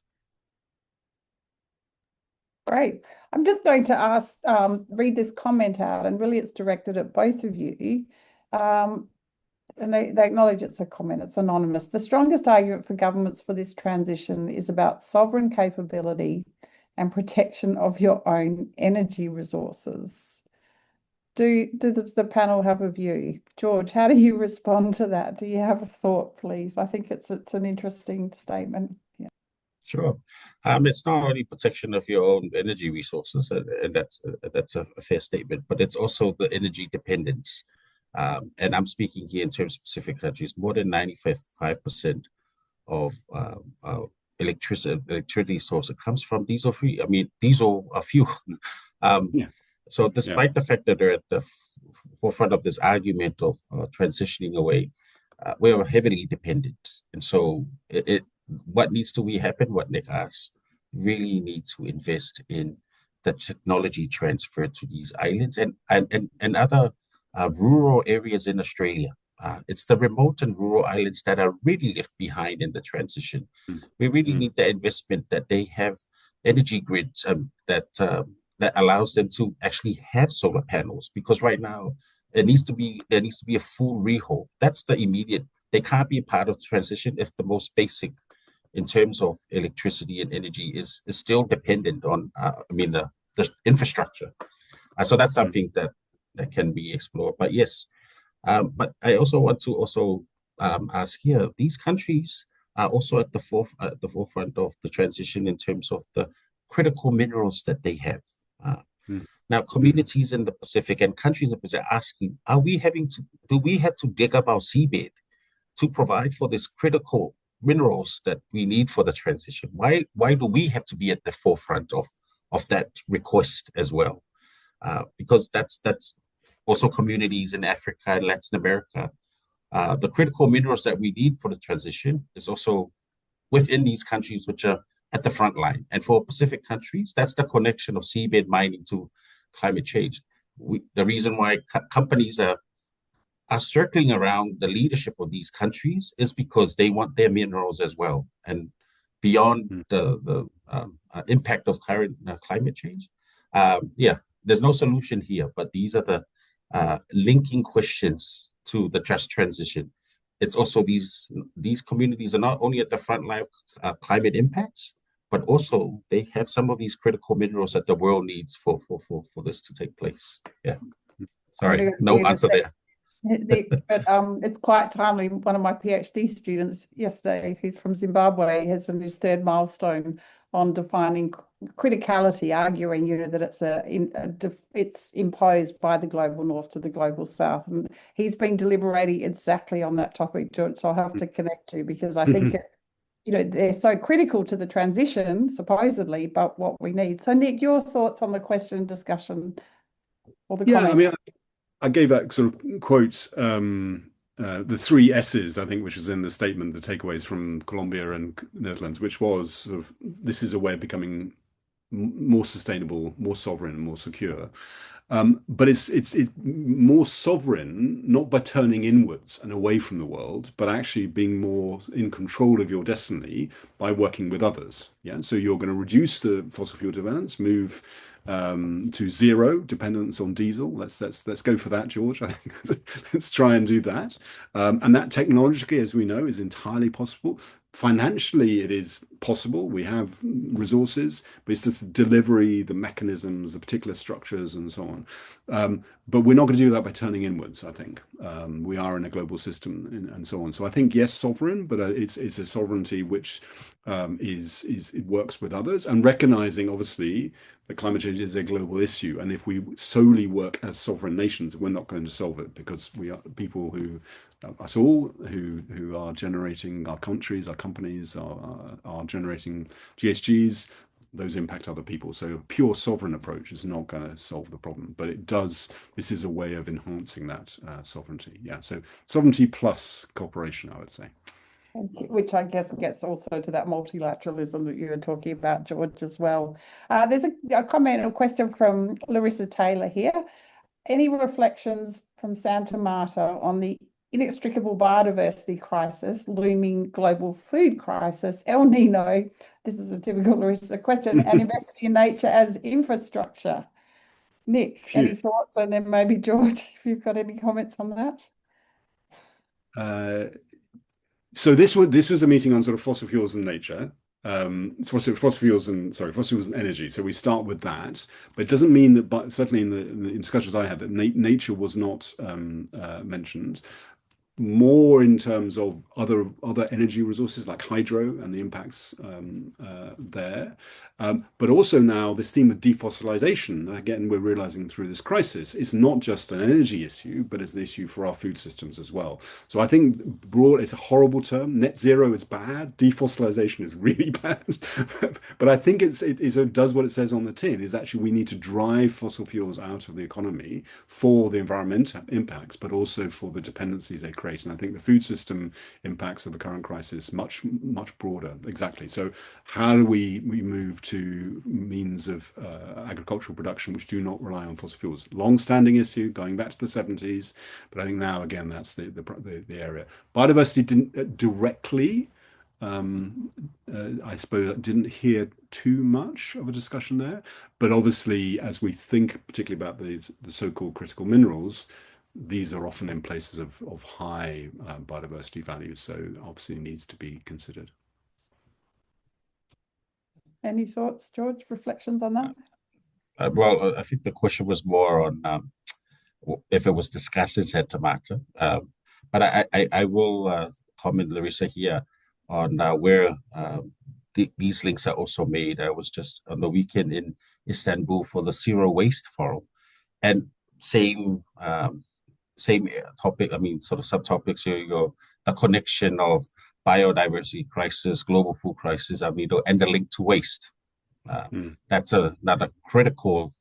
Great. I'm just going to read this comment out, and really it's directed at both of you. And they acknowledge it's a comment, it's anonymous. The strongest argument for governments for this transition is about sovereign capability and protection of your own energy resources. Does the panel have a view? George, how do you respond to that? Do you have a thought, please? I think it's an interesting statement. Yeah. Sure. It's not only protection of your own energy resources, and that's a fair statement, but it's also the energy dependence. And I'm speaking here in terms of specific countries. More than 95% of electricity source, it comes from diesel free. I mean, diesel fuel. So despite the fact that they're at the forefront of this argument of transitioning away, we are heavily dependent. And so what needs to happen, what Nick asked, really need to invest in the technology transfer to these islands and other rural areas in Australia. It's the remote and rural islands that are really left behind in the transition. We really need the investment that they have energy grids that allows them to actually have solar panels, because right now there needs to be a full rehaul. That's the immediate. They can't be a part of the transition if the most basic in terms of electricity and energy is still dependent on the infrastructure. So that's something that can be explored. But yes. But I also want to ask here, these countries are also at the forefront of the transition in terms of the critical minerals that they have. Mm. Now, communities in the Pacific and countries in the Pacific are asking, do we have to dig up our seabed to provide for these critical minerals that we need for the transition? Why do we have to be at the forefront of that request as well? Because that's also communities in Africa and Latin America. The critical minerals that we need for the transition is also within these countries which are at the front line. And for Pacific countries, that's the connection of seabed mining to climate change. The reason why companies are circling around the leadership of these countries is because they want their minerals as well. And beyond the impact of current climate change, there's no solution here, but these are the linking questions to the just transition. It's also these communities are not only at the front line of climate impacts, but also they have some of these critical minerals that the world needs for this to take place. Yeah. Sorry, no answer there. But it's quite timely. One of my PhD students yesterday, who's from Zimbabwe, has on his third milestone on defining criticality, arguing, that it's imposed by the global north to the global south, and he's been deliberating exactly on that topic, George. So I'll have to connect you, because I think they're so critical to the transition, supposedly, but what we need. So Nick, your thoughts on the question discussion or the comment? I mean, I gave that sort of quote, the three S's, I think, which is in the statement, the takeaways from Colombia and Netherlands, which was sort of, this is a way of becoming more sustainable, more sovereign, more secure. But it's more sovereign, not by turning inwards and away from the world, but actually being more in control of your destiny by working with others. Yeah. So you're going to reduce the fossil fuel dependence, move to zero dependence on diesel. Let's go for that, George. I think let's try and do that. And that technologically, as we know, is entirely possible. Financially, it is possible. We have resources, but it's just the delivery, the mechanisms, the particular structures, and so on. But we're not going to do that by turning inwards, I think. We are in a global system and so on. So I think, yes, sovereign, but it's a sovereignty which it works with others, and recognizing, obviously, that climate change is a global issue. And if we solely work as sovereign nations, we're not going to solve it, because we are people who us all who are generating, our countries, our companies are generating GHGs. Those impact other people. So a pure sovereign approach is not going to solve the problem, but it does. This is a way of enhancing that sovereignty. Yeah. So sovereignty plus cooperation, I would say. Which I guess gets also to that multilateralism that you were talking about, George, as well. There's a comment or question from Larissa Taylor here. Any reflections from Santa Marta on the inextricable biodiversity crisis, looming global food crisis, El Nino, this is a typical Larissa question, and investing in nature as infrastructure? Nick, any thoughts? And then maybe George, if you've got any comments on that. So this was a meeting on sort of fossil fuels and nature. Fossil fuels and energy. So we start with that, but it doesn't mean that. But certainly in the discussions I had, that nature was not mentioned. More in terms of other energy resources like hydro and the impacts there, but also now this theme of defossilization. Again, we're realizing through this crisis, it's not just an energy issue, but it's an issue for our food systems as well. So I think it's a horrible term. Net zero is bad. Defossilization is really bad. But I think it does what it says on the tin. Is actually we need to drive fossil fuels out of the economy for the environmental impacts, but also for the dependencies they create. And I think the food system impacts of the current crisis much broader. Exactly. So how do we move to means of agricultural production which do not rely on fossil fuels? Long-standing issue going back to the 70s, but I think now again that's the area. Biodiversity didn't directly. I suppose I didn't hear too much of a discussion there, but obviously as we think particularly about the so-called critical minerals, these are often in places of high biodiversity values, so obviously needs to be considered. Any thoughts, George? Reflections on that? Well, I think the question was more on if it was discussed in Santa Marta, but I will comment, Larissa, here. on where these links are also made. I was just on the weekend in Istanbul for the Zero Waste Forum, and same topic. I mean, sort of subtopics here. The connection of biodiversity crisis, global food crisis. I mean, and the link to waste. That's another critical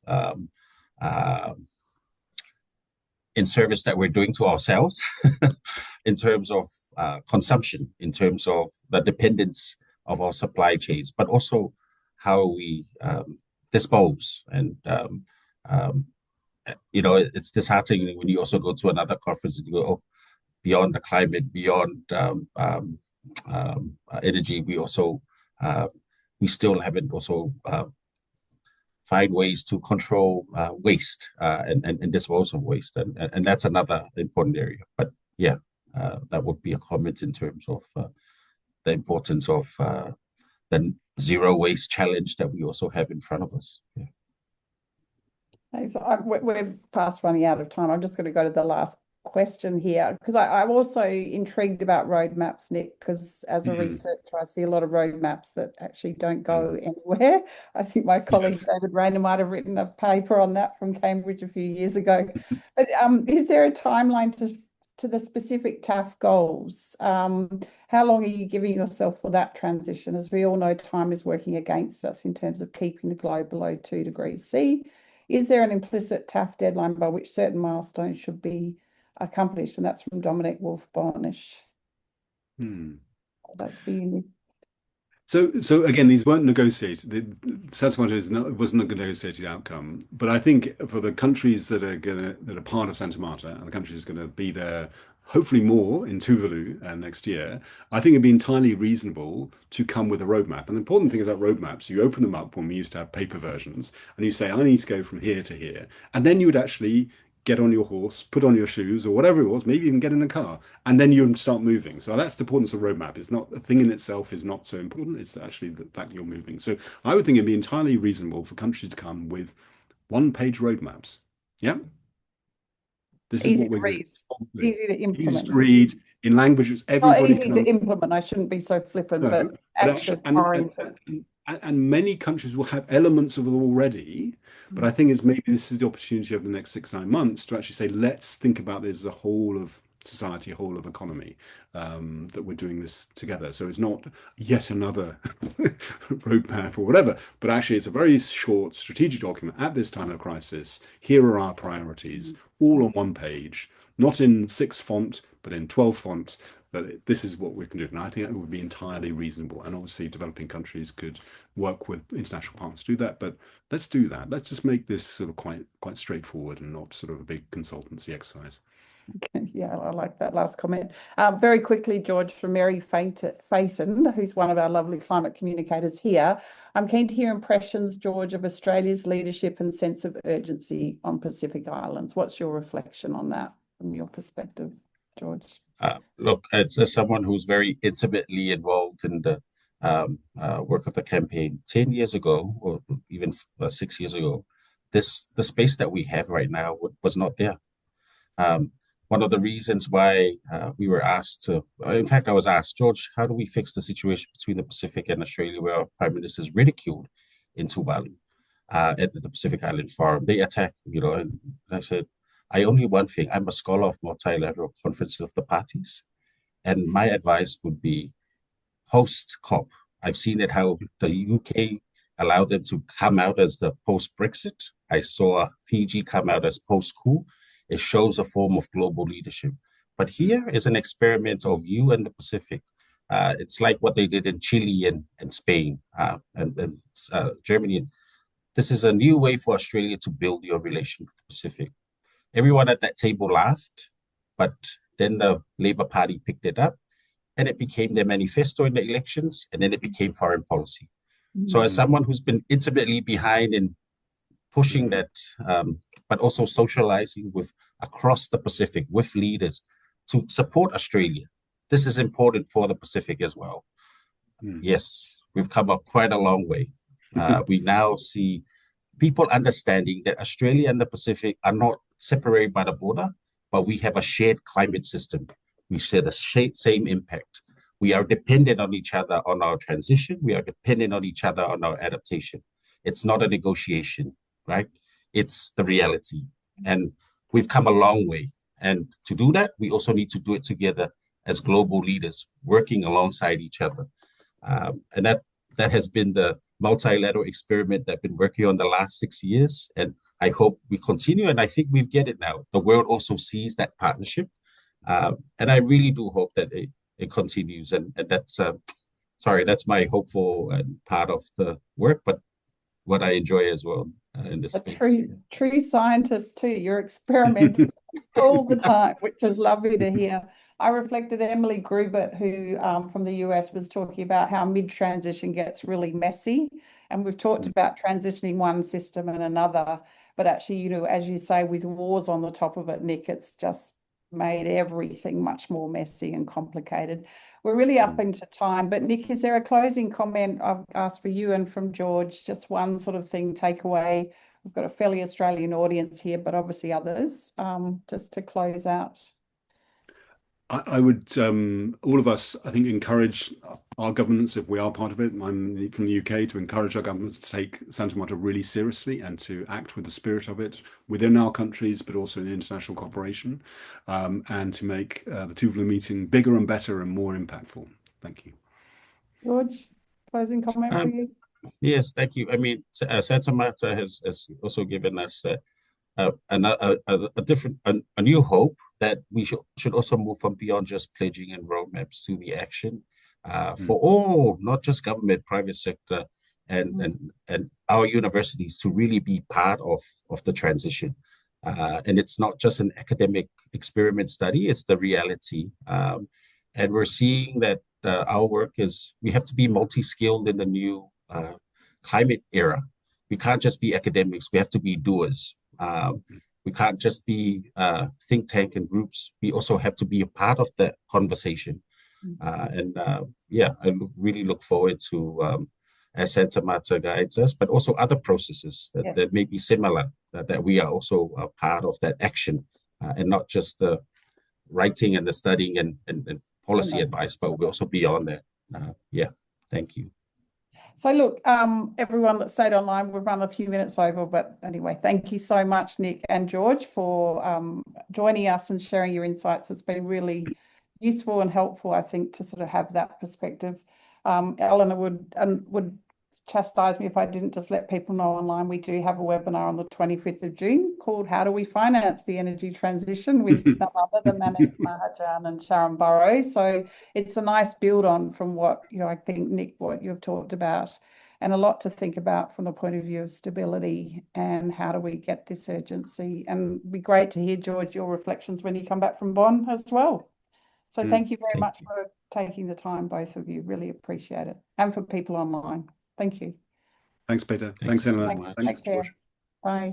in service that we're doing to ourselves in terms of consumption, in terms of the dependence of our supply chains, but also how we dispose. And it's disheartening when you also go to another conference and you go, oh, beyond the climate, beyond energy, we still haven't also find ways to control waste and dispose of waste, and that's another important area. But yeah, that would be a comment in terms of the importance of the zero waste challenge that we also have in front of us. Yeah. So we're fast running out of time. I'm just going to go to the last question here, because I'm also intrigued about roadmaps, Nick, because as a researcher, I see a lot of roadmaps that actually don't go anywhere. I think my colleague David Rayner might have written a paper on that from Cambridge a few years ago. But is there a timeline to the specific TAF goals? How long are you giving yourself for that transition? As we all know, time is working against us in terms of keeping the globe below 2 degrees C. Is there an implicit TAF deadline by which certain milestones should be accomplished? And that's from Dominic Wolf-Bornish. That's for you, Nick. So again, these weren't negotiated. Santa Marta wasn't a negotiated outcome. But I think for the countries that are part of Santa Marta, and the countries going to be there, hopefully more in Tuvalu next year, I think it'd be entirely reasonable to come with a roadmap. And the important thing is that roadmaps, you open them up when we used to have paper versions, and you say, I need to go from here to here. And then you would actually get on your horse, put on your shoes or whatever it was, maybe even get in a car, and then you start moving. So that's the importance of roadmap. It's not, the thing in itself is not so important. It's actually the fact you're moving. So I would think it'd be entirely reasonable for countries to come with one-page roadmaps. Yeah. This is what we're doing. Easy to implement. Easy to read in languages everybody can easy to implement. I shouldn't be so flippant, but action oriented. And many countries will have elements of it already, but I think maybe this is the opportunity over the next 6-9 months to actually say, let's think about this as a whole of society, a whole of economy, that we're doing this together. So it's not yet another roadmap or whatever, but actually it's a very short strategic document at this time of crisis. Here are our priorities, all on one page, not in 6 font, but in 12 font. That this is what we can do, and I think that would be entirely reasonable. And obviously, developing countries could work with international partners to do that. But let's do that. Let's just make this sort of quite straightforward and not sort of a big consultancy exercise. Okay, yeah, I like that last comment. Very quickly, George, from Mary Phaeton, who's one of our lovely climate communicators here. I'm keen to hear impressions, George, of Australia's leadership and sense of urgency on Pacific Islands. What's your reflection on that from your perspective, George? Look, as someone who's very intimately involved in the work of the campaign 10 years ago, or even 6 years ago, the space that we have right now was not there. One of the reasons why we were asked to, in fact, I was asked, George, how do we fix the situation between the Pacific and Australia, where our Prime Minister is ridiculed in Tuvalu at the Pacific Island Forum? They attacked, and I said, I only one thing. I'm a scholar of multilateral conferences of the parties. And my advice would be host COP. I've seen it how the UK allowed them to come out as the post-Brexit. I saw Fiji come out as post-coup. It shows a form of global leadership. But here is an experiment of you and the Pacific. It's like what they did in Chile and Spain and Germany. This is a new way for Australia to build your relation with the Pacific. Everyone at that table laughed, but then the Labour Party picked it up and it became their manifesto in the elections, and then it became foreign policy. So as someone who's been intimately behind in pushing that, but also socializing with across the Pacific with leaders to support Australia, this is important for the Pacific as well. Yes, we've come up quite a long way. We now see people understanding that Australia and the Pacific are not separated by the border, but we have a shared climate system. We share the same impact. We are dependent on each other on our transition. We are dependent on each other on our adaptation. It's not a negotiation, right? It's the reality. And we've come a long way. And to do that, we also need to do it together as global leaders, working alongside each other. And that has been the multilateral experiment that I've been working on the last 6 years. And I hope we continue. And I think we've get it now. The world also sees that partnership. And I really do hope that it continues. And that's, that's my hopeful part of the work, but what I enjoy as well in this space. True scientist too. You're experimenting all the time, which is lovely to hear. I reflected Emily Grubert, who from the US was talking about how mid-transition gets really messy. And we've talked about transitioning one system and another. But actually, you know, as you say, with wars on the top of it, Nick, it's just made everything much more messy and complicated. We're really up into time, but Nick, is there a closing comment I've asked for you and from George? Just one sort of thing, takeaway. We've got a fairly Australian audience here, but obviously others, just to close out. I would, all of us, I think, encourage our governments, if we are part of it, I'm from the UK, to encourage our governments to take Santa Marta really seriously and to act with the spirit of it within our countries, but also in international cooperation, and to make the Tuvalu meeting bigger and better and more impactful. Thank you. George, closing comment for you? Yes, thank you. I mean, Santa Marta has also given us a new hope that we should also move from beyond just pledging and roadmaps to the action for all, not just government, private sector, and our universities to really be part of the transition. And it's not just an academic experiment study, it's the reality. And we're seeing that our work we have to be multi-skilled in the new climate era. We can't just be academics, we have to be doers. We can't just be think tank and groups. We also have to be a part of that conversation. I really look forward to, as Santa Marta guides us, but also other processes that may be similar, that we are also a part of that action and not just the writing and the studying and policy advice, but we also beyond that. Thank you. So look, everyone that stayed online, we've run a few minutes over, but anyway, thank you so much, Nick and George, for joining us and sharing your insights. It's been really useful and helpful, I think, to sort of have that perspective. Eleanor would chastise me if I didn't just let people know online. We do have a webinar on the 25th of June called How Do We Finance the Energy Transition with none other than Manik Mahajan and Sharon Burrow. So it's a nice build on from what, you know, I think, Nick, what you've talked about, and a lot to think about from the point of view of stability and how do we get this urgency. And it'd be great to hear, George, your reflections when you come back from Bonn as well. So thank you very much for taking the time, both of you. Really appreciate it. And for people online. Thank you. Thanks, Peter. Thanks, Eleanor. Thanks, George. Bye.